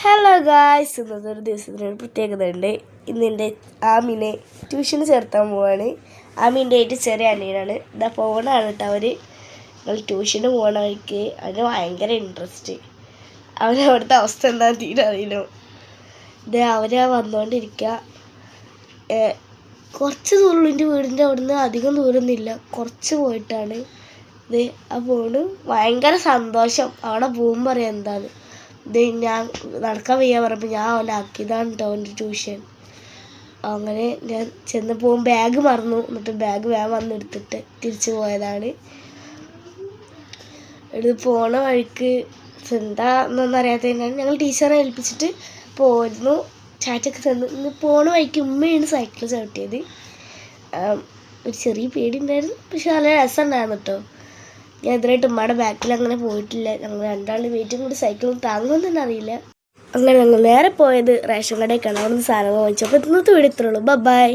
Hello guys, ഇന്നതൊരു ദിവസത്തിനൊരു പ്രത്യേകത ഉണ്ട്. ഇന്നെൻ്റെ ആമിനെ ട്യൂഷന് ചേർത്താൻ പോവാണ്. ആമിൻ്റെ ഏറ്റവും ചെറിയ അനിയനാണ്. ഇതാ പോകണമാണ് കേട്ടോ. നിങ്ങൾ ട്യൂഷന് പോകണ വഴിക്ക് അവന് ഭയങ്കര ഇൻട്രസ്റ്റ്. അവനവിടുത്തെ അവസ്ഥ എന്താണെന്ന് തീരെ അറിയില്ല. ഇത് അവരാ വന്നുകൊണ്ടിരിക്കുക. കുറച്ച് ദൂരമുള്ളൂ എൻ്റെ വീടിൻ്റെ അവിടുന്ന്. അധികം ദൂരമൊന്നുമില്ല, കുറച്ച് പോയിട്ടാണ്. ഇത് ആ പോണ്. ഭയങ്കര സന്തോഷം. അവിടെ പോകുമ്പോൾ അറിയാം എന്താണ്. ഇത് ഞാൻ നടക്കാൻ വയ്യ പറഞ്ഞപ്പോൾ ഞാൻ അവനാക്കിയതാണ് കേട്ടോ അവൻ്റെ ട്യൂഷൻ. അങ്ങനെ ഞാൻ ചെന്ന് പോകും ബാഗ് മറന്നു. എന്നിട്ട് ബാഗ് വേഗം വന്നെടുത്തിട്ട് തിരിച്ചു പോയതാണ്. എടുത്ത് പോണ വഴിക്ക് എന്താണെന്നൊന്നും അറിയാത്തതിനാണ് ഞങ്ങൾ ടീച്ചറെ ഏൽപ്പിച്ചിട്ട് പോയിരുന്നു. ചാറ്റൊക്കെ തന്നു. ഇന്ന് പോണ വഴിക്ക് ഉമ്മയാണ് സൈക്കിൾ ചവിട്ടിയത്. ഒരു ചെറിയ പേടി ഉണ്ടായിരുന്നു, പക്ഷെ നല്ല രസമുണ്ടായിരുന്നു കേട്ടോ. ഞാൻ ഇതുവരെയായിട്ട് ഉമ്മയുടെ ബാക്കിൽ അങ്ങനെ പോയിട്ടില്ല. ഞങ്ങൾ രണ്ടാളുടെ വെയിറ്റും കൂടി സൈക്കിളും താങ്ങുമെന്ന് തന്നെ അറിയില്ല. അങ്ങനെ ഞങ്ങൾ നേരെ പോയത് റേഷൻ കടയിലേക്കാണ്. അവിടെ നിന്ന് സാധനങ്ങൾ വാങ്ങിച്ചു. അപ്പോൾ ഇന്നത്തെ വീഡിയോ ഇത്രയുള്ളൂ. ബൈ.